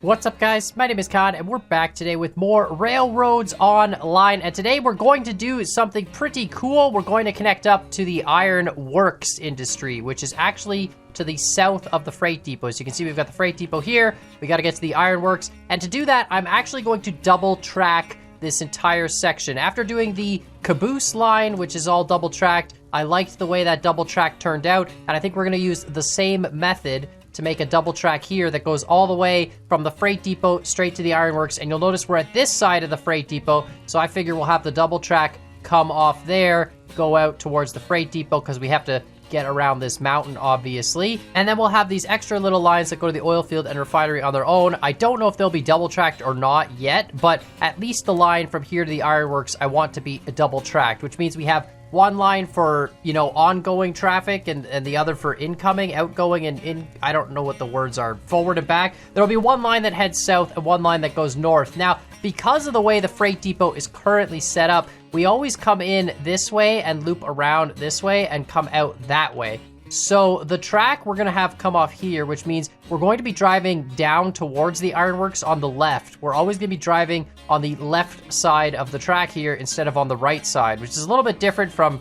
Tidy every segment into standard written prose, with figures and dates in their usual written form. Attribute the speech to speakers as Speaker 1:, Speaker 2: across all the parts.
Speaker 1: What's up, guys? My name is Khan, and we're back today with more Railroads Online. And today we're going to do something pretty cool. We're going to connect up to the Iron Works industry, which is actually to the south of the freight depot. As you can see, we've got the freight depot here. We got to get to the Iron Works. And to do that, I'm actually going to double track this entire section. After doing the caboose line, which is all double tracked, I liked the way that double track turned out. And I think we're going to use the same method to make a double track here that goes all the way from the freight depot straight to the Ironworks. And you'll notice we're at this side of the freight depot, so I figure we'll have the double track come off there, go out towards the freight depot, because we have to get around this mountain, obviously. And then we'll have these extra little lines that go to the oil field and refinery on their own. I don't know if they'll be double tracked or not yet, but at least the line from here to the Ironworks I want to be double tracked, which means we have one line for, ongoing traffic and the other for incoming, outgoing, and I don't know what the words are, forward and back. There'll be one line that heads south and one line that goes north. Now, because of the way the freight depot is currently set up, we always come in this way and loop around this way and come out that way. So the track we're going to have come off here, which means we're going to be driving down towards the Ironworks on the left. We're always going to be driving on the left side of the track here instead of on the right side, which is a little bit different from,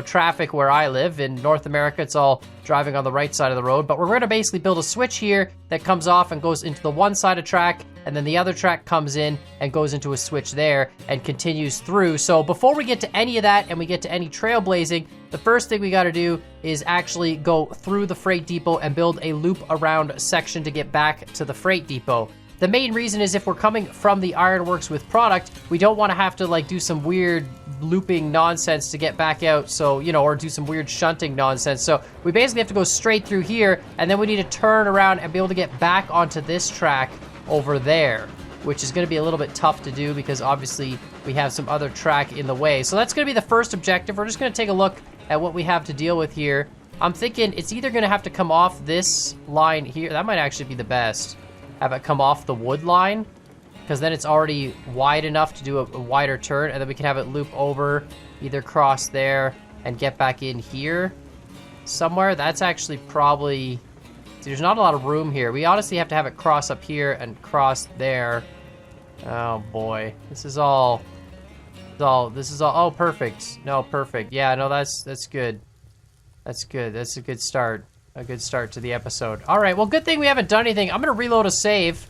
Speaker 1: traffic where I live. In North America, it's all driving on the right side of the road. But we're going to basically build a switch here that comes off and goes into the one side of track, and then the other track comes in and goes into a switch there and continues through. So before we get to any of that and we get to any trailblazing, the first thing we got to do is actually go through the freight depot and build a loop around section to get back to the freight depot. The main reason is if we're coming from the Ironworks with product, we don't want to have to do some weird looping nonsense to get back out, so, or do some weird shunting nonsense. So we basically have to go straight through here, and then we need to turn around and be able to get back onto this track over there, which is going to be a little bit tough to do because obviously we have some other track in the way. So that's going to be the first objective. We're just going to take a look at what we have to deal with here. I'm thinking it's either going to have to come off this line here. That might actually be the best. Have it come off the wood line, because then it's already wide enough to do a wider turn, and then we can have it loop over, either cross there and get back in here somewhere. That's actually probably... See, there's not a lot of room here. We honestly have to have it cross up here and cross there. Oh boy, this is all. Oh, perfect. No, perfect. Yeah, no, that's good. That's good. That's a good start. A good start to the episode. All right, well, good thing we haven't done anything. I'm gonna reload a save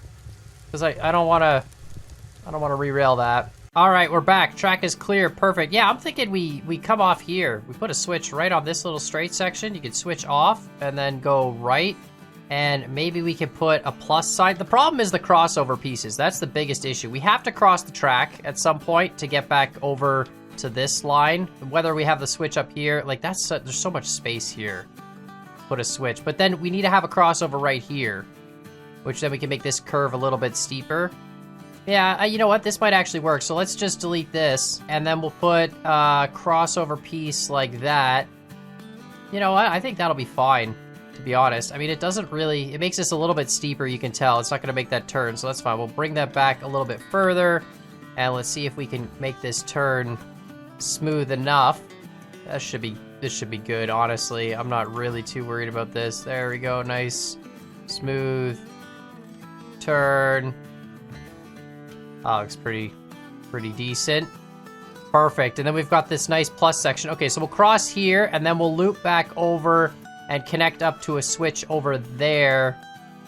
Speaker 1: because I don't want to re-rail that. All right, we're back. Track is clear. Perfect. Yeah, I'm thinking we come off here. We put a switch right on this little straight section. You can switch off and then go right, and maybe we can put a plus sign. The problem is the crossover pieces. That's the biggest issue. We have to cross the track at some point to get back over to this line. Whether we have the switch up here, there's so much space here. Put a switch, but then we need to have a crossover right here, which then we can make this curve a little bit steeper. Yeah, you know what? This might actually work. So let's just delete this, and then we'll put a crossover piece like that. You know what? I think that'll be fine, to be honest. I mean, it doesn't really... It makes this a little bit steeper, you can tell. It's not going to make that turn, so that's fine. We'll bring that back a little bit further, and let's see if we can make this turn smooth enough. This should be good, honestly. I'm not really too worried about this. There we go. Nice, smooth turn. Oh, looks pretty decent. Perfect. And then we've got this nice plus section. Okay, so we'll cross here, and then we'll loop back over and connect up to a switch over there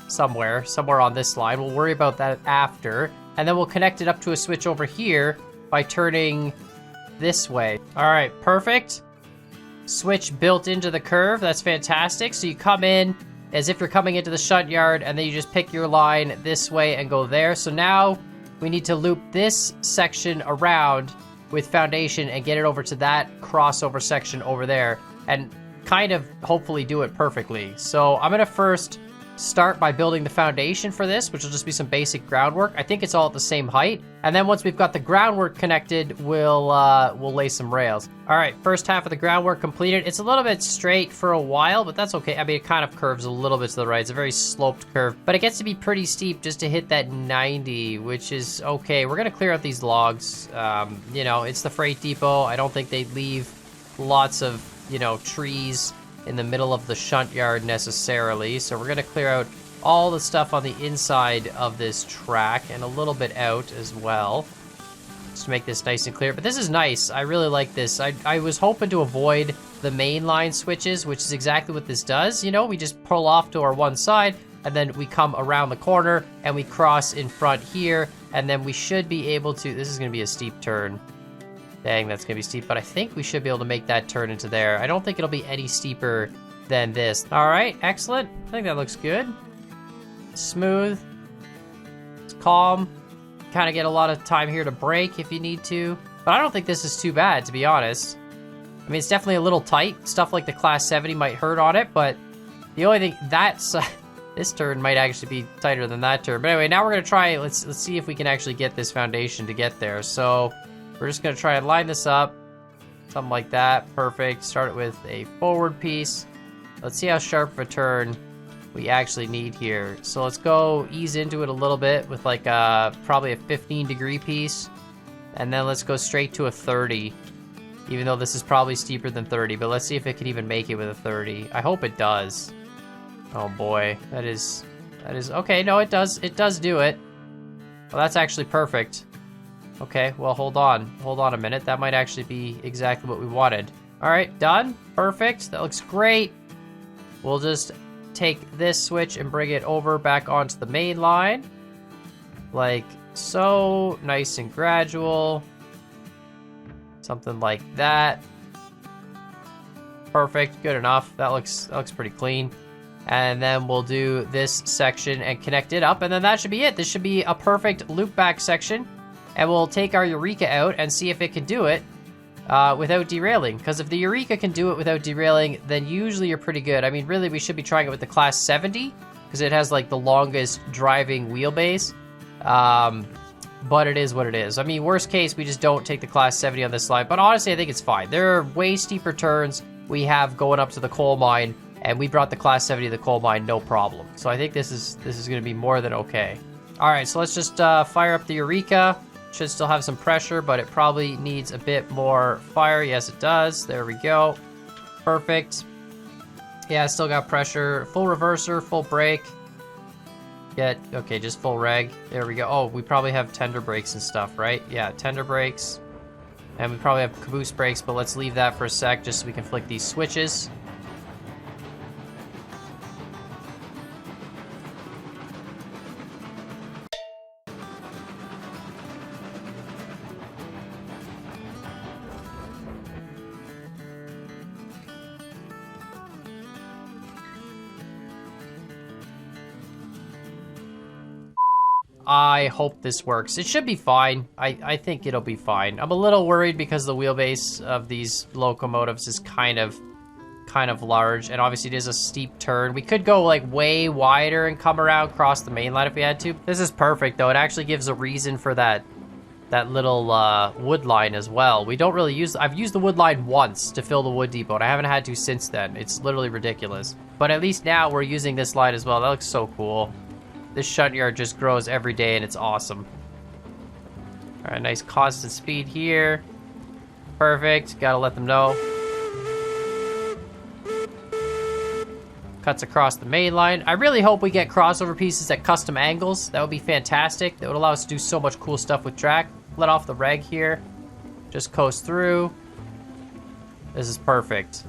Speaker 1: somewhere on this line. We'll worry about that after. And then we'll connect it up to a switch over here by turning this way. All right, perfect. Switch built into the curve. That's fantastic. So you come in as if you're coming into the shunt yard, and then you just pick your line this way and go there. So now we need to loop this section around with foundation and get it over to that crossover section over there and kind of hopefully do it perfectly. So I'm gonna first start by building the foundation for this, which will just be some basic groundwork. I think it's all at the same height. And then once we've got the groundwork connected, we'll lay some rails. All right, first half of the groundwork completed. It's a little bit straight for a while, but that's okay. I mean, it kind of curves a little bit to the right. It's a very sloped curve, but it gets to be pretty steep just to hit that 90, which is okay. We're gonna clear out these logs. It's the freight depot. I don't think they leave lots of, trees in the middle of the shunt yard necessarily. So we're going to clear out all the stuff on the inside of this track and a little bit out as well, just to make this nice and clear. But this is nice. I really like this. I was hoping to avoid the main line switches, which is exactly what this does. You know, we just pull off to our one side, and then we come around the corner, and we cross in front here, and then we should be able to... This is going to be a steep turn. Dang, that's going to be steep, but I think we should be able to make that turn into there. I don't think it'll be any steeper than this. All right, excellent. I think that looks good. Smooth. It's calm. Kind of get a lot of time here to brake if you need to. But I don't think this is too bad, to be honest. I mean, it's definitely a little tight. Stuff like the Class 70 might hurt on it, but the only thing... That's... this turn might actually be tighter than that turn. But anyway, now we're going to try... Let's see if we can actually get this foundation to get there. So... We're just going to try and line this up. Something like that. Perfect. Start it with a forward piece. Let's see how sharp of a turn we actually need here. So let's go ease into it a little bit with like probably a 15-degree piece. And then let's go straight to a 30. Even though this is probably steeper than 30. But let's see if it can even make it with a 30. I hope it does. Oh boy. That is... Okay, no, it does. It does do it. Well, that's actually perfect. Okay, well, hold on. Hold on a minute. That might actually be exactly what we wanted. All right, done. Perfect. That looks great. We'll just take this switch and bring it over back onto the main line. Like so. Nice and gradual. Something like that. Perfect. Good enough. That looks pretty clean. And then we'll do this section and connect it up. And then that should be it. This should be a perfect loop back section. And we'll take our Eureka out and see if it can do it without derailing. Because if the Eureka can do it without derailing, then usually you're pretty good. I mean, really, we should be trying it with the Class 70, because it has, like, the longest driving wheelbase. But it is what it is. I mean, worst case, we just don't take the Class 70 on this slide. But honestly, I think it's fine. There are way steeper turns we have going up to the coal mine, and we brought the Class 70 to the coal mine, no problem. So I think this is going to be more than okay. All right, so let's just fire up the Eureka. Should still have some pressure, but it probably needs a bit more fire. Yes, it does. There we go. Perfect. Yeah, still got pressure. Full reverser, full brake. Okay, just full reg. There we go. Oh, we probably have tender brakes and stuff, right? Yeah, tender brakes. And we probably have caboose brakes, but let's leave that for a sec just so we can flick these switches. I hope this works. It should be fine. I think it'll be fine. I'm a little worried because the wheelbase of these locomotives is kind of large, and obviously it is a steep turn. We could go like way wider and come around across the main line if we had to. This is perfect though. It actually gives a reason for that little wood line as well. We don't really use... I've used the wood line once to fill the wood depot, and I haven't had to since then. It's literally ridiculous. But at least now we're using this line as well. That looks so cool. This shunt yard just grows every day, and it's awesome. All right, nice constant speed here. Perfect. Gotta let them know. Cuts across the main line. I really hope we get crossover pieces at custom angles. That would be fantastic. That would allow us to do so much cool stuff with track. Let off the reg here. Just coast through. This is perfect.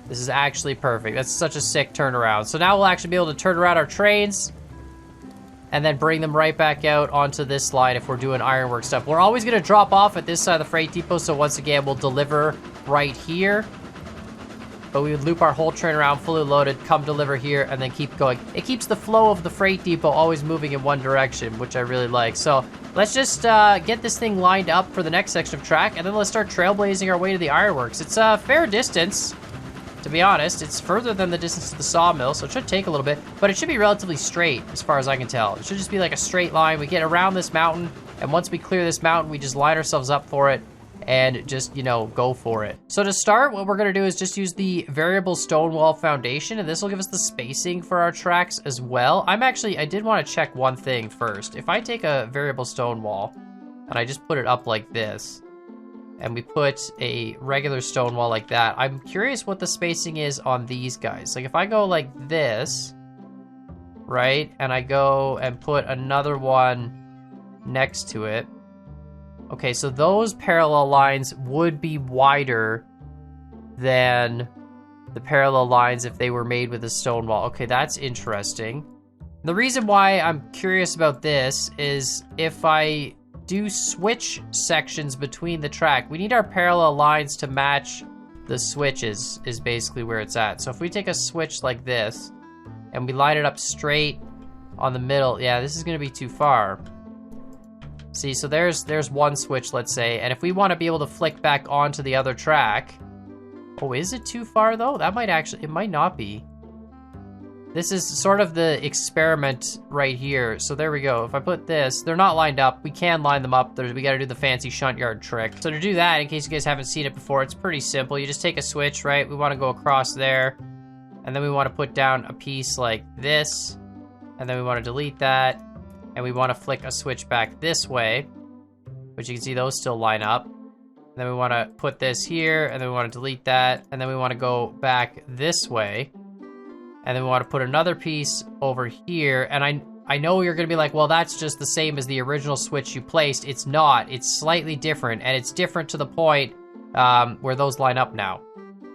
Speaker 1: This is actually perfect. That's such a sick turnaround. So now we'll actually be able to turn around our trains and then bring them right back out onto this line if we're doing ironwork stuff. We're always going to drop off at this side of the freight depot, so once again, we'll deliver right here. But we would loop our whole train around fully loaded, come deliver here, and then keep going. It keeps the flow of the freight depot always moving in one direction, which I really like. So let's just get this thing lined up for the next section of track, and then let's start trailblazing our way to the ironworks. It's a fair distance. To be honest, it's further than the distance to the sawmill, so it should take a little bit, but it should be relatively straight as far as I can tell. It should just be like a straight line. We get around this mountain, and once we clear this mountain, we just line ourselves up for it and just, you know, go for it. So to start, what we're gonna do is just use the variable stone wall foundation, and this will give us the spacing for our tracks as well. I did wanna check one thing first. If I take a variable stone wall, and I just put it up like this, and we put a regular stone wall like that, I'm curious what the spacing is on these guys. Like if I go like this, right? And I go and put another one next to it. Okay, so those parallel lines would be wider than the parallel lines if they were made with a stone wall. Okay, that's interesting. The reason why I'm curious about this is if I do switch sections between the track, we need our parallel lines to match the switches is basically where it's at. So if we take a switch like this and we line it up straight on the middle, yeah, this is gonna be too far. See, so there's one switch, let's say, and if we want to be able to flick back onto the other track, oh, is it too far though? That might actually, it might not be. This is sort of the experiment right here. So there we go. If I put this, they're not lined up. We can line them up. We got to do the fancy shunt yard trick. So to do that, in case you guys haven't seen it before, it's pretty simple. You just take a switch, right? We want to go across there, and then we want to put down a piece like this, and then we want to delete that, and we want to flick a switch back this way, which you can see those still line up. And then we want to put this here, and then we want to delete that, and then we want to go back this way. And then we want to put another piece over here. And I know you're going to be like, well, that's just the same as the original switch you placed. It's not. It's slightly different. And it's different to the point where those line up now,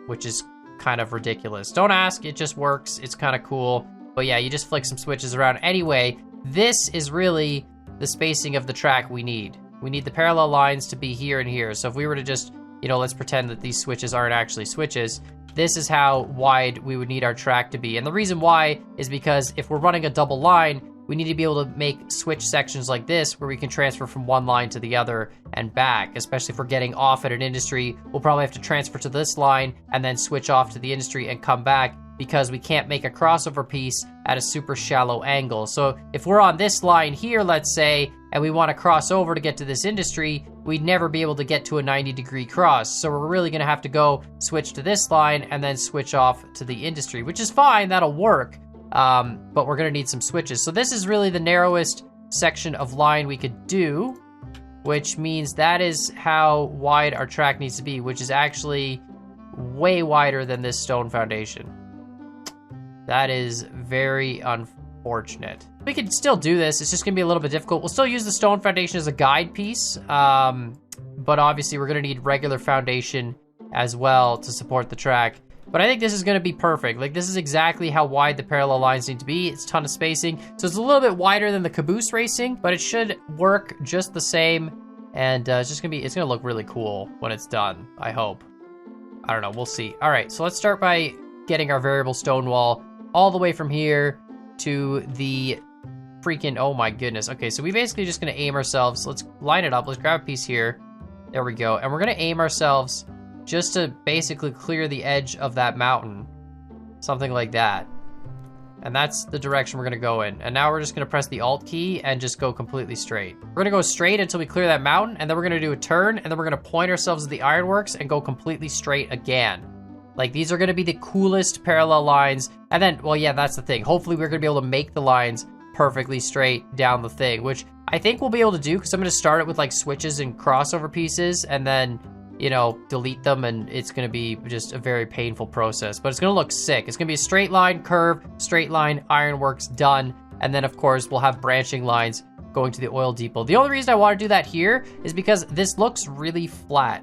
Speaker 1: which is kind of ridiculous. Don't ask. It just works. It's kind of cool. But yeah, you just flick some switches around. Anyway, this is really the spacing of the track we need. We need the parallel lines to be here and here. So if we were to just, you know, let's pretend that these switches aren't actually switches. This is how wide we would need our track to be. And the reason why is because if we're running a double line, we need to be able to make switch sections like this where we can transfer from one line to the other and back, especially if we're getting off at an industry. We'll probably have to transfer to this line and then switch off to the industry and come back because we can't make a crossover piece at a super shallow angle. So if we're on this line here, let's say, and we want to cross over to get to this industry, we'd never be able to get to a 90-degree cross. So we're really going to have to go switch to this line and then switch off to the industry, which is fine. That'll work. But we're going to need some switches. So this is really the narrowest section of line we could do, which means that is how wide our track needs to be, which is actually way wider than this stone foundation. That is very unfortunate. We could still do this. It's just going to be a little bit difficult. We'll still use the stone foundation as a guide piece, but obviously we're going to need regular foundation as well to support the track. But I think this is going to be perfect. Like, this is exactly how wide the parallel lines need to be. It's a ton of spacing. So it's a little bit wider than the caboose racing, but it should work just the same. And it's just going to be, it's going to look really cool when it's done, I hope. I don't know. We'll see. All right, so let's start by getting our variable stone wall all the way from here to the freaking, oh my goodness. Okay, so we basically just gonna aim ourselves. Let's line it up. Let's grab a piece here. There we go. And we're gonna aim ourselves just to basically clear the edge of that mountain. Something like that. And that's the direction we're gonna go in. And now we're just gonna press the Alt key and just go completely straight. We're gonna go straight until we clear that mountain, and then we're gonna do a turn, and then we're gonna point ourselves at the ironworks and go completely straight again. Like, these are going to be the coolest parallel lines. And then, well, yeah, that's the thing. Hopefully, we're going to be able to make the lines perfectly straight down the thing, which I think we'll be able to do because I'm going to start it with, like, switches and crossover pieces and then, you know, delete them. And it's going to be just a very painful process. But it's going to look sick. It's going to be a straight line, curve, straight line, ironworks, done. And then, of course, we'll have branching lines going to the oil depot. The only reason I want to do that here is because this looks really flat.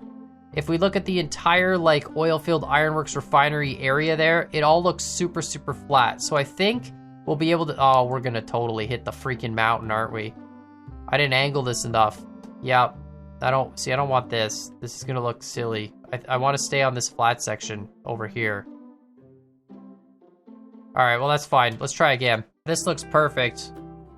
Speaker 1: If we look at the entire, like, oil field ironworks refinery area there, it all looks super, super flat. So I think we'll be able to, oh, we're gonna totally hit the freaking mountain, aren't we? I didn't angle this enough. Yeah, I don't want this. This is gonna look silly. I want to stay on this flat section over here. All right, well, that's fine. Let's try again. This looks perfect.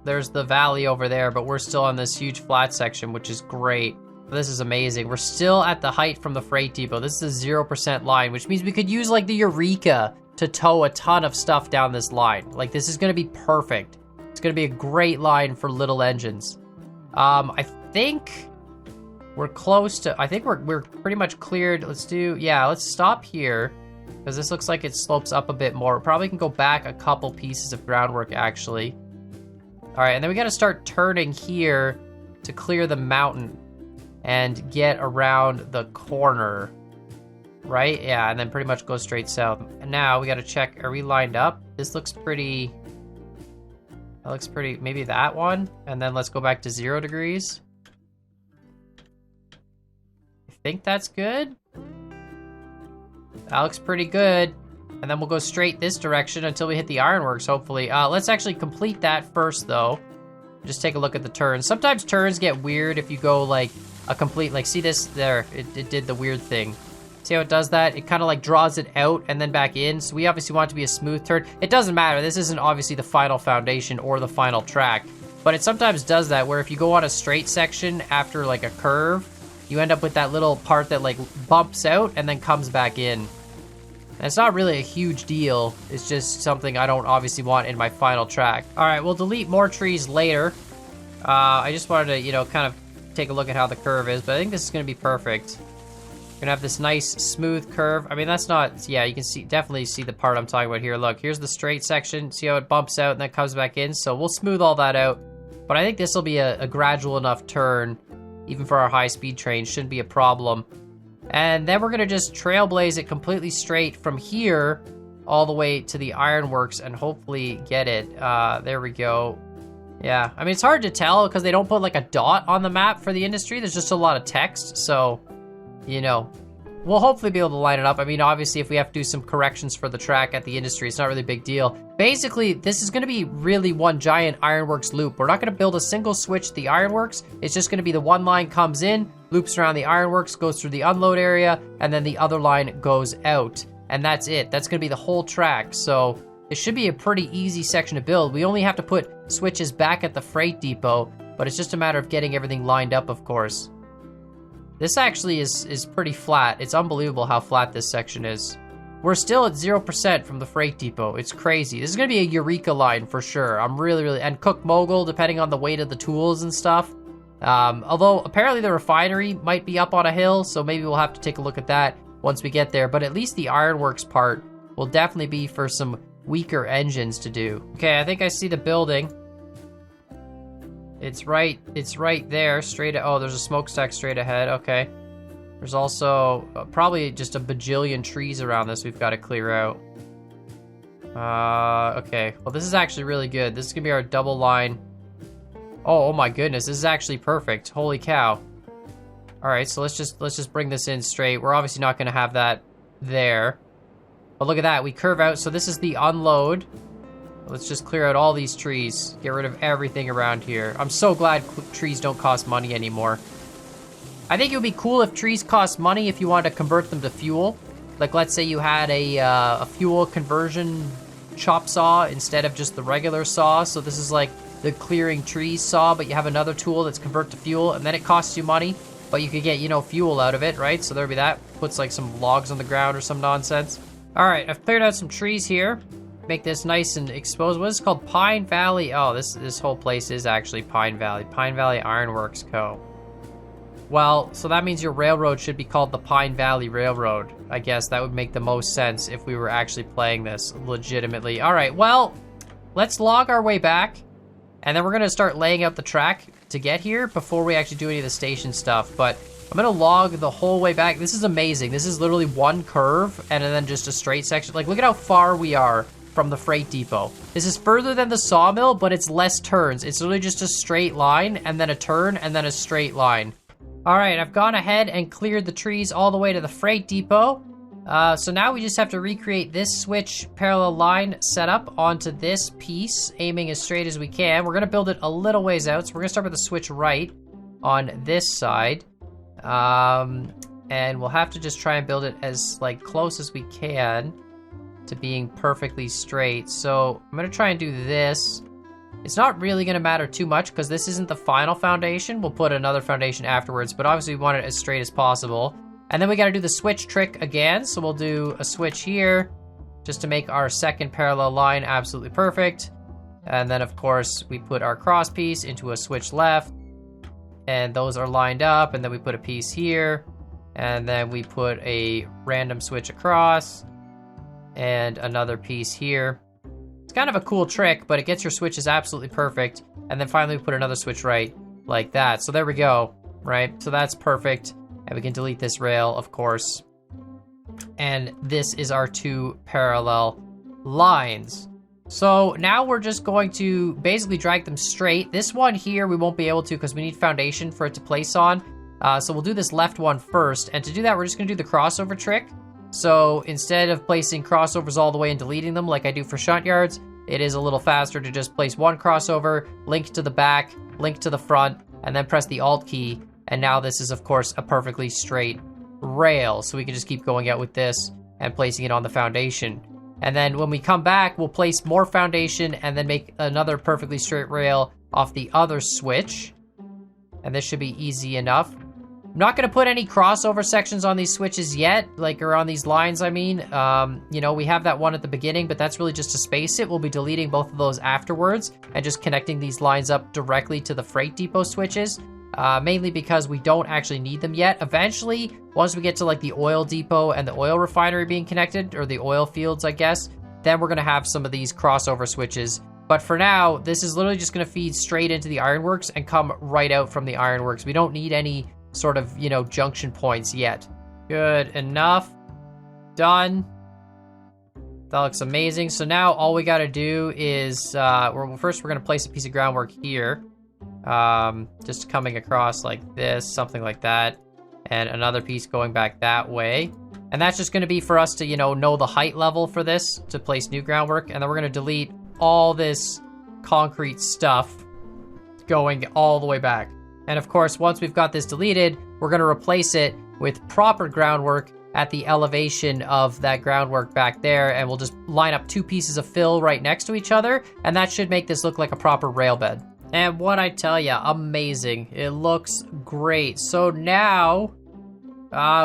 Speaker 1: There's the valley over there, but we're still on this huge flat section, which is great. This is amazing. We're still at the height from the freight depot. This is a 0% line, which means we could use, like, the Eureka to tow a ton of stuff down this line. Like, this is going to be perfect. It's going to be a great line for little engines. I think we're close to, I think we're pretty much cleared. Let's stop here because this looks like it slopes up a bit more. We probably can go back a couple pieces of groundwork, actually. All right, and then we got to start turning here to clear the mountain and get around the corner, right? Yeah, and then pretty much go straight south. And now we got to check, are we lined up? This looks pretty That looks pretty, maybe that one. And then let's go back to 0 degrees. I think that's good. That looks pretty good. And then we'll go straight this direction until we hit the ironworks, hopefully. Let's actually complete that first, though. Just take a look at the turns. Sometimes turns get weird if you go, like, a complete... Like, see this? There. It did the weird thing. See how it does that? It kind of, like, draws it out and then back in. So we obviously want it to be a smooth turn. It doesn't matter. This isn't obviously the final foundation or the final track. But it sometimes does that, where if you go on a straight section after, like, a curve, you end up with that little part that, like, bumps out and then comes back in. And it's not really a huge deal. It's just something I don't obviously want in my final track. All right, we'll delete more trees later. I just wanted to, you know, kind of take a look at how the curve is, but I think this is gonna be perfect. We're gonna have this nice smooth curve. I mean, that's not, yeah, you can see, definitely see the part I'm talking about here. Look, here's the straight section. See how it bumps out and then comes back in? So we'll smooth all that out. But I think this will be a gradual enough turn, even for our high-speed train. Shouldn't be a problem. And then we're gonna just trailblaze it completely straight from here all the way to the ironworks and hopefully get it. There we go. Yeah, I mean, it's hard to tell because they don't put like a dot on the map for the industry. There's just a lot of text, so, you know, we'll hopefully be able to line it up. I mean, obviously, if we have to do some corrections for the track at the industry, it's not really a big deal. Basically, this is gonna be really one giant ironworks loop. We're not gonna build a single switch to the ironworks. It's just gonna be the one line comes in, loops around the ironworks, goes through the unload area, and then the other line goes out. And that's it. That's gonna be the whole track. So it should be a pretty easy section to build. We only have to put switches back at the freight depot, but it's just a matter of getting everything lined up, of course. This actually is pretty flat. It's unbelievable how flat this section is. We're still at 0% from the freight depot. It's crazy. This is gonna be a Eureka line for sure. I'm really, and Cook Mogul, depending on the weight of the tools and stuff. Although apparently the refinery might be up on a hill, so maybe we'll have to take a look at that once we get there. But at least the ironworks part will definitely be for some weaker engines to do. Okay, I think I see the building. It's right there, straight, oh, there's a smokestack straight ahead, okay. There's also probably just a bajillion trees around this we've got to clear out. Okay, well this is actually really good. This is gonna be our double line. Oh my goodness, this is actually perfect. Holy cow. All right, so let's just bring this in straight. We're obviously not gonna have that there. But look at that, we curve out. So this is the unload. Let's just clear out all these trees. Get rid of everything around here. I'm so glad trees don't cost money anymore. I think it would be cool if trees cost money if you wanted to convert them to fuel. Like let's say you had a fuel conversion chop saw instead of just the regular saw. So this is like the clearing trees saw, but you have another tool that's convert to fuel, and then it costs you money, but you could get, you know, fuel out of it, right? So there'd be that. Puts like some logs on the ground or some nonsense. All right, I've cleared out some trees here. Make this nice and exposed. What is it called? Pine Valley. Oh, this whole place is actually Pine Valley. Pine Valley Ironworks Co. Well, so that means your railroad should be called the Pine Valley Railroad. I guess that would make the most sense if we were actually playing this legitimately. All right, well, let's log our way back, and then we're gonna start laying out the track to get here before we actually do any of the station stuff. But I'm gonna log the whole way back. This is amazing. This is literally one curve and then just a straight section. Like, look at how far we are from the freight depot. This is further than the sawmill, but it's less turns. It's literally just a straight line and then a turn and then a straight line. All right, I've gone ahead and cleared the trees all the way to the freight depot. So now we just have to recreate this switch parallel line setup onto this piece, aiming as straight as we can. We're gonna build it a little ways out, so we're gonna start with the switch right on this side. And we'll have to just try and build it as like close as we can to being perfectly straight. So I'm gonna try and do this. It's not really gonna matter too much because this isn't the final foundation. We'll put another foundation afterwards, but obviously we want it as straight as possible. And then we gotta do the switch trick again. So we'll do a switch here just to make our second parallel line absolutely perfect. And then of course we put our cross piece into a switch left, and those are lined up, and then we put a piece here, and then we put a random switch across, and another piece here. It's kind of a cool trick, but it gets your switches absolutely perfect. And then finally we put another switch right like that. So there we go, right? So that's perfect. And we can delete this rail, of course. And this is our two parallel lines. So now we're just going to basically drag them straight. This one here, we won't be able to because we need foundation for it to place on. So we'll do this left one first. And to do that, we're just gonna do the crossover trick. So instead of placing crossovers all the way and deleting them like I do for shunt yards, it is a little faster to just place one crossover, link to the back, link to the front, and then press the Alt key. And now this is, of course, a perfectly straight rail. So we can just keep going out with this and placing it on the foundation. And then when we come back, we'll place more foundation and then make another perfectly straight rail off the other switch. And this should be easy enough. I'm not gonna put any crossover sections on these switches yet, or on these lines, I mean. You know, we have that one at the beginning, but that's really just to space it. We'll be deleting both of those afterwards and just connecting these lines up directly to the freight depot switches. Mainly because we don't actually need them yet. Eventually, once we get to the oil depot and the oil refinery being connected, or the oil fields, I guess, then we're gonna have some of these crossover switches. But for now, this is literally just gonna feed straight into the ironworks and come right out from the ironworks. We don't need any sort of, junction points yet. Good enough. Done. That looks amazing. So now all we gotta do is, first we're gonna place a piece of groundwork here. Just coming across like this, something like that. And another piece going back that way. And that's just gonna be for us to, know the height level for this, to place new groundwork. And then we're gonna delete all this concrete stuff going all the way back. And of course, once we've got this deleted, we're gonna replace it with proper groundwork at the elevation of that groundwork back there, and we'll just line up two pieces of fill right next to each other, and that should make this look like a proper rail bed. And what I tell ya, amazing. It looks great. So now,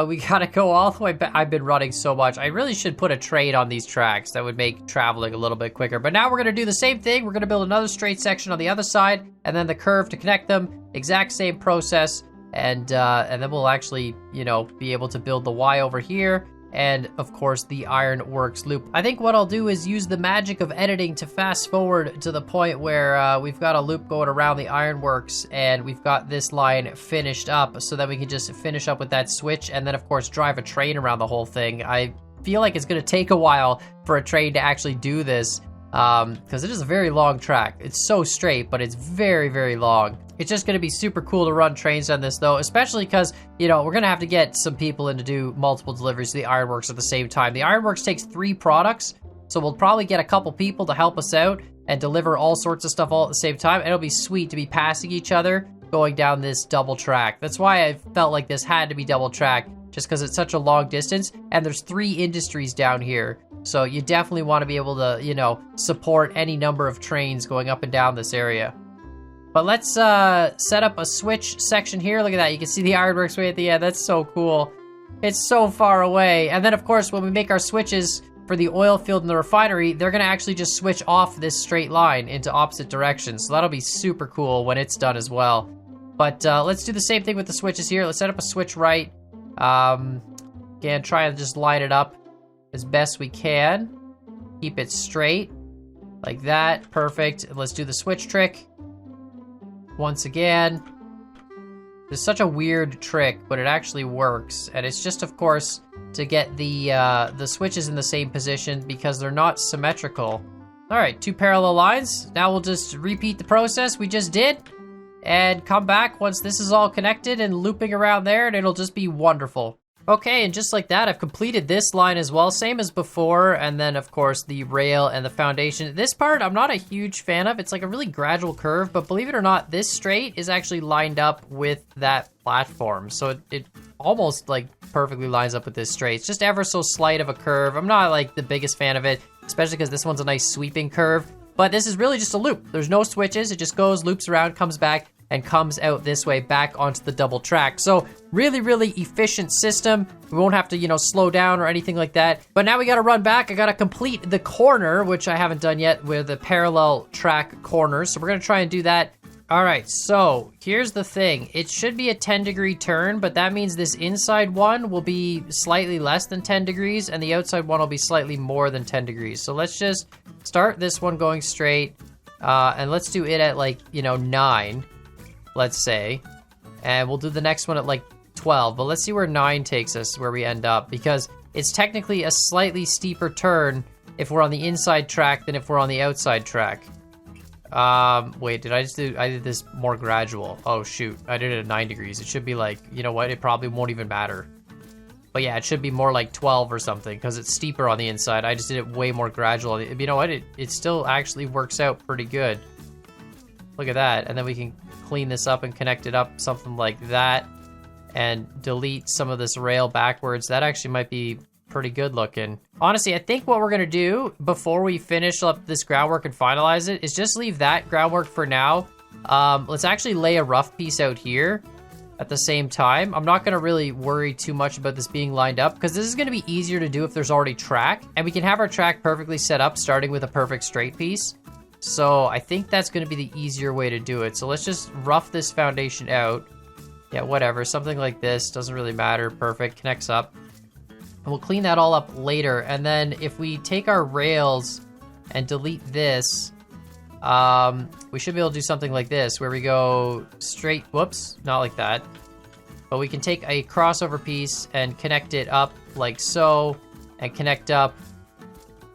Speaker 1: we gotta go all the way back. I've been running so much. I really should put a train on these tracks. That would make traveling a little bit quicker. But now we're gonna do the same thing. We're gonna build another straight section on the other side, and then the curve to connect them. Exact same process. And then we'll actually, be able to build the Y over here. And of course, the ironworks loop. I think what I'll do is use the magic of editing to fast forward to the point where we've got a loop going around the ironworks, and we've got this line finished up, so that we can just finish up with that switch, and then of course drive a train around the whole thing. I feel like it's gonna take a while for a train to actually do this, because it is a very long track. It's so straight, but it's very, very long. It's just gonna be super cool to run trains on this though, especially because, we're gonna have to get some people in to do multiple deliveries to the ironworks at the same time. The ironworks takes 3 products, so we'll probably get a couple people to help us out and deliver all sorts of stuff all at the same time. And it'll be sweet to be passing each other going down this double track. That's why I felt like this had to be double track, just because it's such a long distance, and there's 3 industries down here. So you definitely want to be able to, support any number of trains going up and down this area. But let's set up a switch section here. Look at that. You can see the ironworks way at the end. That's so cool. It's so far away. And then, of course, when we make our switches for the oil field and the refinery, they're going to actually just switch off this straight line into opposite directions. So that'll be super cool when it's done as well. But let's do the same thing with the switches here. Let's set up a switch right. Again, try and just line it up as best we can. Keep it straight. Like that. Perfect. Let's do the switch trick. Once again, it's such a weird trick, but it actually works. And it's just, of course, to get the switches in the same position because they're not symmetrical. All right, 2 parallel lines. Now we'll just repeat the process we just did and come back once this is all connected and looping around there, and it'll just be wonderful. Okay, and just like that, I've completed this line as well, same as before, and then of course the rail and the foundation. This part I'm not a huge fan of. It's like a really gradual curve, but believe it or not, this straight is actually lined up with that platform. So it almost perfectly lines up with this straight. It's just ever so slight of a curve. I'm not the biggest fan of it, especially because this one's a nice sweeping curve, but this is really just a loop. There's no switches. It just goes, loops around, comes back, and comes out this way back onto the double track. So really, really efficient system. We won't have to, slow down or anything like that. But now we gotta run back. I gotta complete the corner, which I haven't done yet with the parallel track corners. So we're gonna try and do that. All right, so here's the thing. It should be a 10-degree turn, but that means this inside one will be slightly less than 10 degrees and the outside one will be slightly more than 10 degrees. So let's just start this one going straight, and let's do it at 9. Let's say, and we'll do the next one at 12, but let's see where 9 takes us, where we end up, because it's technically a slightly steeper turn if we're on the inside track than if we're on the outside track. Wait, did I just do, I did this more gradual. Oh shoot, I did it at 9 degrees. It should be like, you know what, it probably won't even matter. But yeah, it should be more like 12 or something, because it's steeper on the inside. I just did it way more gradual. You know what, it still actually works out pretty good. Look at that, and then we can clean this up and connect it up, something like that, and delete some of this rail backwards. That actually might be pretty good looking. Honestly, I think what we're gonna do before we finish up this groundwork and finalize it is just leave that groundwork for now. Let's actually lay a rough piece out here at the same time. I'm not gonna really worry too much about this being lined up, because this is gonna be easier to do if there's already track, and we can have our track perfectly set up starting with a perfect straight piece. So I think that's gonna be the easier way to do it. So let's just rough this foundation out. Yeah, whatever, something like this, doesn't really matter. Perfect, connects up. And we'll clean that all up later. And then if we take our rails and delete this, we should be able to do something like this, where we go straight, whoops, not like that. But we can take a crossover piece and connect it up like so, and connect up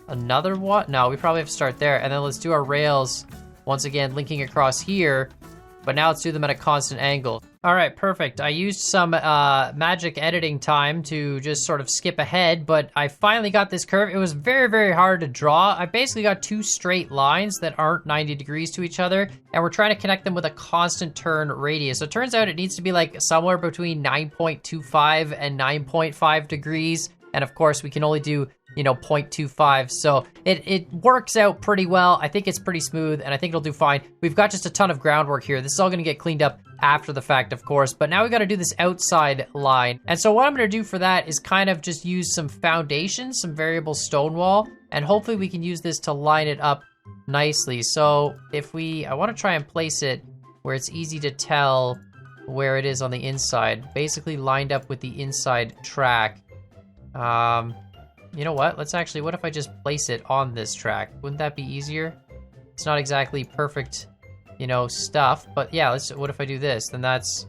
Speaker 1: another one. No, we probably have to start there. And then let's do our rails, once again, linking across here, but now let's do them at a constant angle. All right, perfect. I used some magic editing time to just sort of skip ahead, but I finally got this curve. It was very, very hard to draw. I basically got two straight lines that aren't 90 degrees to each other, and we're trying to connect them with a constant turn radius. So it turns out it needs to be like somewhere between 9.25 and 9.5 degrees. And of course, we can only do, you know, 0.25. So it works out pretty well. I think it's pretty smooth, and I think it'll do fine. We've got just a ton of groundwork here. This is all gonna get cleaned up after the fact, of course, but now we gotta do this outside line. And so what I'm gonna do for that is kind of just use some foundation, some variable stone wall, and hopefully we can use this to line it up nicely. So if I wanna try and place it where it's easy to tell where it is on the inside, basically lined up with the inside track. You know what? Let's actually, what if I just place it on this track? Wouldn't that be easier? It's not exactly perfect, you know, stuff, but yeah, what if I do this? Then it's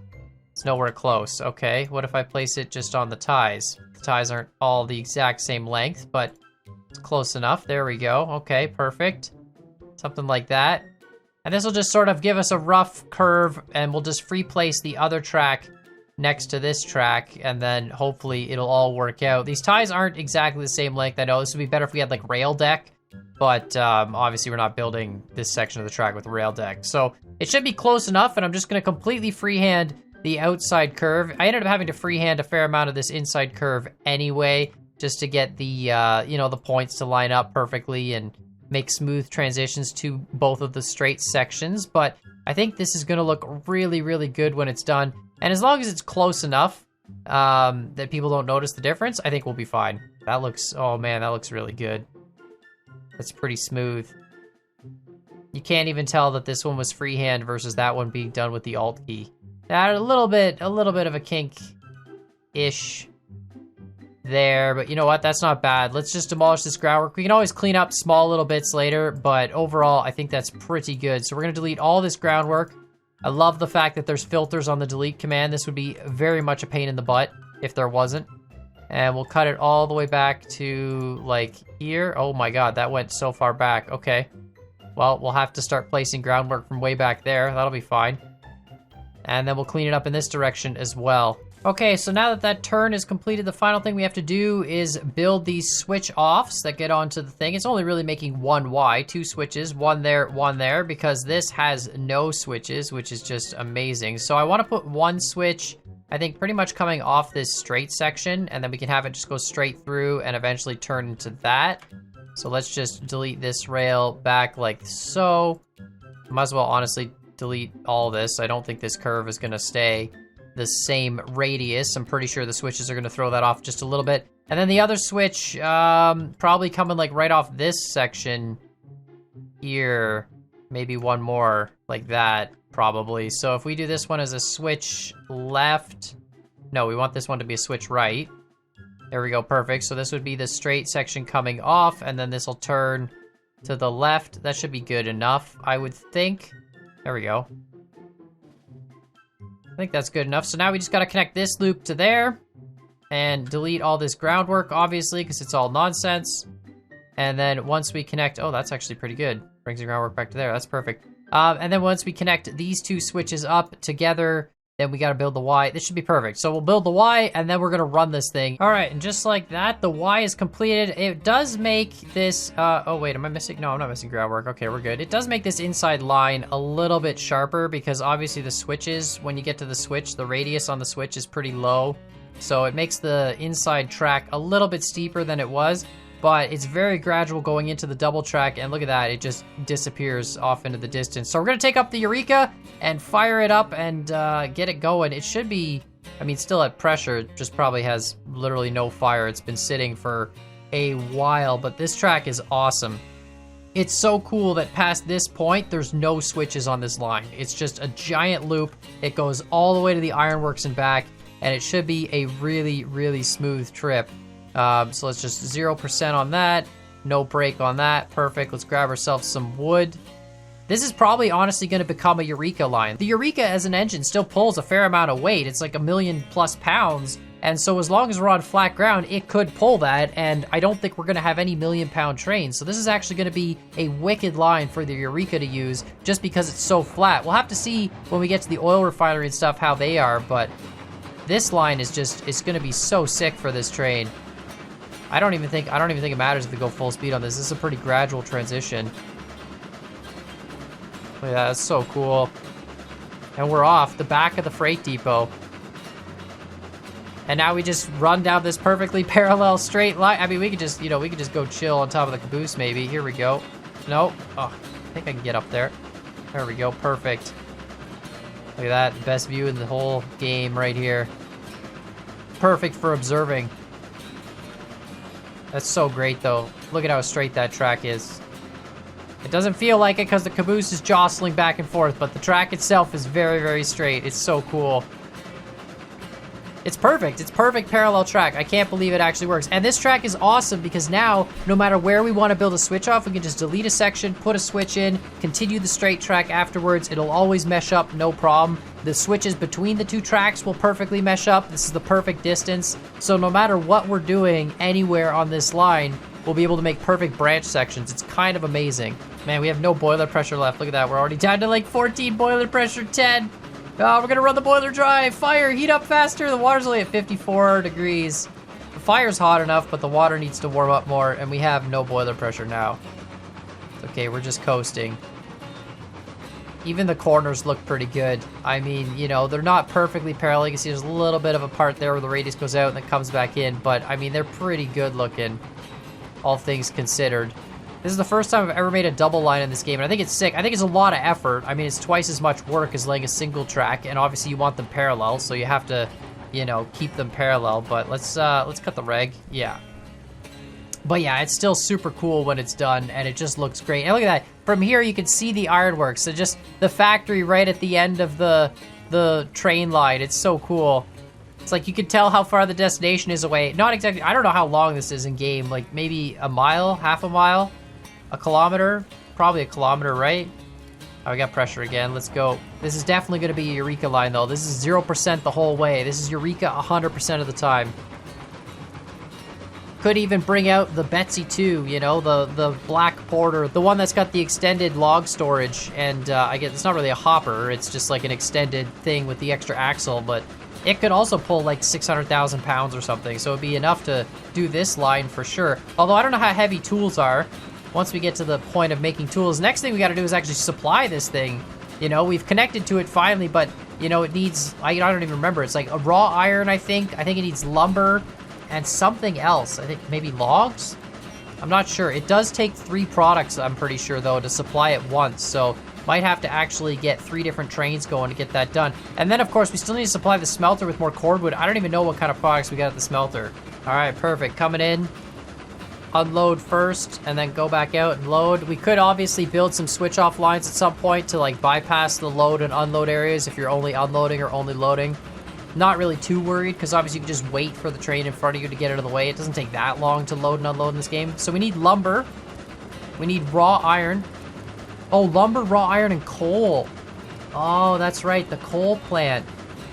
Speaker 1: nowhere close. Okay, what if I place it just on the ties? The ties aren't all the exact same length, but it's close enough. There we go. Okay, perfect. Something like that. And this will just sort of give us a rough curve, and we'll just free place the other track next to this track, and then hopefully it'll all work out. These ties aren't exactly the same length. I know this would be better if we had like rail deck, but obviously we're not building this section of the track with rail deck. So it should be close enough, and I'm just gonna completely freehand the outside curve. I ended up having to freehand a fair amount of this inside curve anyway, just to get the, you know, the points to line up perfectly and make smooth transitions to both of the straight sections. But I think this is gonna look really, really good when it's done. And as long as it's close enough that people don't notice the difference, I think we'll be fine. That looks, oh man, that looks really good. That's pretty smooth. You can't even tell that this one was freehand versus that one being done with the Alt key. That a little bit of a kink-ish there, but you know what? That's not bad. Let's just demolish this groundwork. We can always clean up small little bits later, but overall, I think that's pretty good. So we're gonna delete all this groundwork. I love the fact that there's filters on the delete command. This would be very much a pain in the butt if there wasn't. And we'll cut it all the way back to like here. Oh my God, that went so far back. Okay. Well, we'll have to start placing groundwork from way back there. That'll be fine. And then we'll clean it up in this direction as well. Okay, so now that that turn is completed, the final thing we have to do is build these switch offs that get onto the thing. It's only really making one Y, two switches, one there, because this has no switches, which is just amazing. So I want to put one switch, I think pretty much coming off this straight section, and then we can have it just go straight through and eventually turn into that. So let's just delete this rail back like so. Might as well honestly delete all this. I don't think this curve is gonna stay the same radius. I'm pretty sure the switches are gonna throw that off just a little bit. And then the other switch, probably coming like right off this section here. Maybe one more like that, probably. So if we do this one as a switch left, no, we want this one to be a switch right. There we go, perfect. So this would be the straight section coming off, and then this will turn to the left. That should be good enough, I would think. There we go. I think that's good enough. So now we just gotta connect this loop to there and delete all this groundwork, obviously, because it's all nonsense. And then once we connect, oh, that's actually pretty good. Brings the groundwork back to there. That's perfect. And then once we connect these two switches up together, then we got to build the Y. This should be perfect. So we'll build the Y, and then we're going to run this thing. All right, and just like that, the Y is completed. It does make this, oh wait, am I missing? No, I'm not missing groundwork. Okay, we're good. It does make this inside line a little bit sharper because obviously the switches, when you get to the switch, the radius on the switch is pretty low. So it makes the inside track a little bit steeper than it was, but it's very gradual going into the double track, and look at that, it just disappears off into the distance. So we're gonna take up the Eureka and fire it up and get it going. It should be, I mean, still at pressure, it just probably has literally no fire. It's been sitting for a while, but this track is awesome. It's so cool that past this point, there's no switches on this line. It's just a giant loop. It goes all the way to the ironworks and back, and it should be a really, really smooth trip. So let's just 0% on that, no brake on that, perfect. Let's grab ourselves some wood. This is probably honestly going to become a Eureka line. The Eureka as an engine still pulls a fair amount of weight. It's like 1,000,000+ pounds, and so as long as we're on flat ground, it could pull that, and I don't think we're going to have any 1,000,000-pound trains. So this is actually going to be a wicked line for the Eureka to use just because it's so flat. We'll have to see when we get to the oil refinery and stuff how they are, but this line is just, it's going to be so sick for this train. I don't even think it matters if we go full speed on this. This is a pretty gradual transition. Look at that, that's so cool. And we're off the back of the freight depot. And now we just run down this perfectly parallel straight line. I mean, we could just, you know, we could just go chill on top of the caboose maybe. Here we go. Nope. Oh, I think I can get up there. There we go, perfect. Look at that, best view in the whole game right here. Perfect for observing. That's so great though. Look at how straight that track is. It doesn't feel like it because the caboose is jostling back and forth, but the track itself is very, very straight. It's so cool. It's perfect. It's perfect parallel track. I can't believe it actually works. And this track is awesome because now, no matter where we want to build a switch off, we can just delete a section, put a switch in, continue the straight track afterwards. It'll always mesh up, no problem. The switches between the two tracks will perfectly mesh up. This is the perfect distance. So no matter what we're doing anywhere on this line, we'll be able to make perfect branch sections. It's kind of amazing. Man, we have no boiler pressure left. Look at that. We're already down to like 14, boiler pressure 10. Oh, we're gonna run the boiler dry. Fire, heat up faster. The water's only at 54 degrees. The fire's hot enough, but the water needs to warm up more, and we have no boiler pressure now. It's okay, we're just coasting. Even the corners look pretty good. I mean, you know, they're not perfectly parallel. You can see there's a little bit of a part there where the radius goes out and then comes back in, but I mean, they're pretty good looking, all things considered. This is the first time I've ever made a double line in this game, and I think it's sick. I think it's a lot of effort. I mean, it's twice as much work as laying a single track, and obviously you want them parallel, so you have to, you know, keep them parallel. But let's cut the reg. Yeah. But yeah, it's still super cool when it's done, and it just looks great. And look at that. From here, you can see the ironworks. So just the factory right at the end of the train line. It's so cool. It's like you can tell how far the destination is away. Not exactly. I don't know how long this is in game. Like maybe a mile, half a mile. A kilometer? Probably a kilometer, right? Oh, we got pressure again. Let's go. This is definitely going to be a Eureka line, though. This is 0% the whole way. This is Eureka 100% of the time. Could even bring out the Betsy 2, you know, the black porter, the one that's got the extended log storage. And I guess it's not really a hopper. It's just like an extended thing with the extra axle, but it could also pull like 600,000 pounds or something. So it'd be enough to do this line for sure. Although I don't know how heavy tools are. Once we get to the point of making tools, next thing we got to do is actually supply this thing. You know, we've connected to it finally, but, you know, it needs, I don't even remember. It's like a raw iron, I think. I think it needs lumber and something else. I think maybe logs? I'm not sure. It does take 3 products, I'm pretty sure, though, to supply it once. So might have to actually get 3 different trains going to get that done. And then, of course, we still need to supply the smelter with more cordwood. I don't even know what kind of products we got at the smelter. All right, perfect. Coming in. Unload first and then go back out and load. We could obviously build some switch off lines at some point to like bypass the load and unload areas if you're only unloading or only loading. Not really too worried because obviously you can just wait for the train in front of you to get out of the way. It doesn't take that long to load and unload in this game. So we need lumber. We need raw iron. Oh, lumber, raw iron, and coal. Oh, that's right, the coal plant.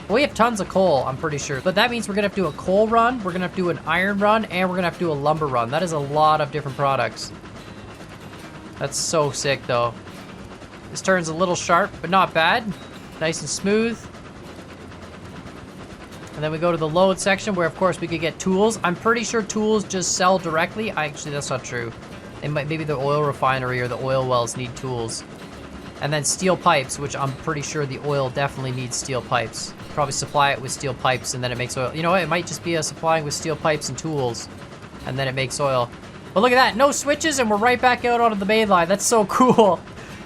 Speaker 1: Well, we have tons of coal, I'm pretty sure. But that means we're gonna have to do a coal run, we're gonna have to do an iron run, and we're gonna have to do a lumber run. That is a lot of different products. That's so sick, though. This turn's a little sharp, but not bad. Nice and smooth. And then we go to the load section where, of course, we could get tools. I'm pretty sure tools just sell directly. Actually, that's not true. Maybe the oil refinery or the oil wells need tools. And then steel pipes, which I'm pretty sure the oil definitely needs steel pipes. Probably supply it with steel pipes and then it makes oil. You know what? It might just be a supplying with steel pipes and tools and then it makes oil. But look at that. No switches and we're right back out onto the main line. That's so cool.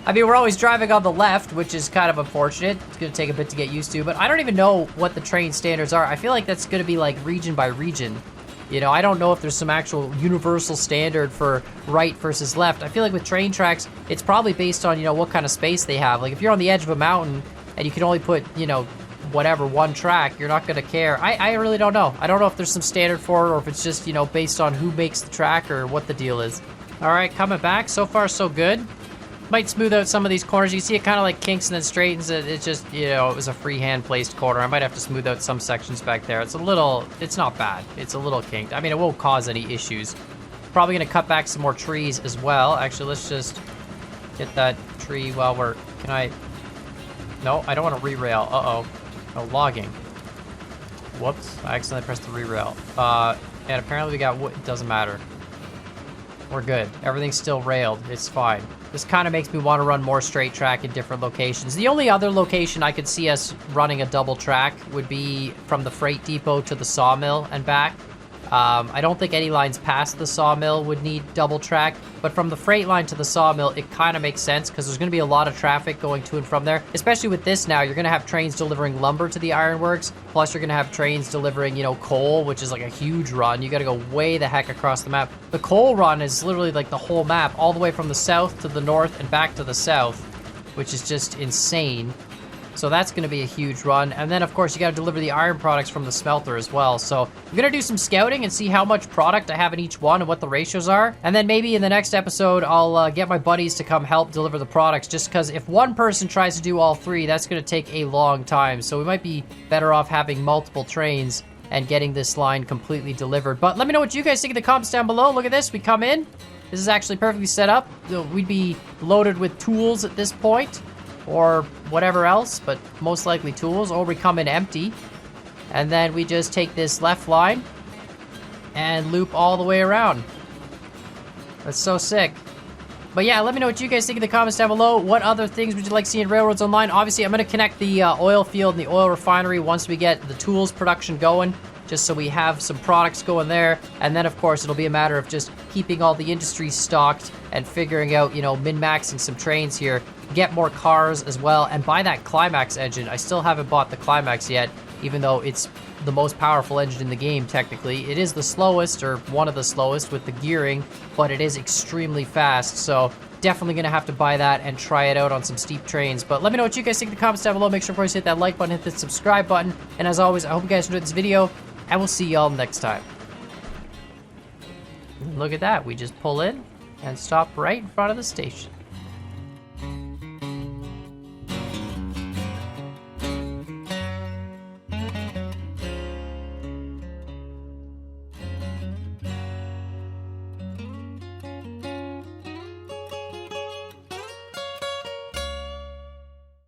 Speaker 1: I mean, we're always driving on the left, which is kind of unfortunate. It's going to take a bit to get used to, but I don't even know what the train standards are. I feel like that's going to be like region by region. You know, I don't know if there's some actual universal standard for right versus left. I feel like with train tracks, it's probably based on, you know, what kind of space they have. Like if you're on the edge of a mountain and you can only put, you know, whatever, one track, you're not going to care. I really don't know. I don't know if there's some standard for it or if it's just, you know, based on who makes the track or what the deal is. All right, coming back. So far, so good. Might smooth out some of these corners. You see it kind of like kinks and then straightens it. It's just, you know, it was a freehand placed corner. I might have to smooth out some sections back there. It's not bad. It's a little kinked. I mean, it won't cause any issues. Probably gonna cut back some more trees as well. Actually, let's just get that tree while we're, no, I don't want to re-rail. Uh-oh. No, logging. Whoops, I accidentally pressed the re-rail. And apparently we got wood. It doesn't matter. We're good. Everything's still railed. It's fine. This kind of makes me want to run more straight track in different locations. The only other location I could see us running a double track would be from the freight depot to the sawmill and back. I don't think any lines past the sawmill would need double track, but from the freight line to the sawmill, it kind of makes sense because there's going to be a lot of traffic going to and from there. Especially with this now, you're going to have trains delivering lumber to the ironworks, plus you're going to have trains delivering, you know, coal, which is like a huge run. You got to go way the heck across the map. The coal run is literally like the whole map, all the way from the south to the north and back to the south, which is just insane. So that's going to be a huge run. And then, of course, you got to deliver the iron products from the smelter as well. So I'm going to do some scouting and see how much product I have in each one and what the ratios are. And then maybe in the next episode, I'll get my buddies to come help deliver the products. Just because if one person tries to do all three, that's going to take a long time. So we might be better off having multiple trains and getting this line completely delivered. But let me know what you guys think in the comments down below. Look at this. We come in. This is actually perfectly set up. We'd be loaded with tools at this point, or whatever else, but most likely tools, or we come in empty. And then we just take this left line and loop all the way around. That's so sick. But yeah, let me know what you guys think in the comments down below. What other things would you like to see in Railroads Online? Obviously, I'm going to connect the oil field and the oil refinery once we get the tools production going, just so we have some products going there. And then, of course, it'll be a matter of just keeping all the industries stocked and figuring out, you know, min-maxing some trains here, get more cars as well, and buy that Climax engine. I still haven't bought the Climax yet, even though it's the most powerful engine in the game, technically. It is the slowest, or one of the slowest with the gearing, but it is extremely fast, so definitely gonna have to buy that and try it out on some steep trains. But let me know what you guys think in the comments down below. Make sure, of course, hit that like button, hit the subscribe button, and as always, I hope you guys enjoyed this video, and we'll see y'all next time. Look at that, we just pull in and stop right in front of the station.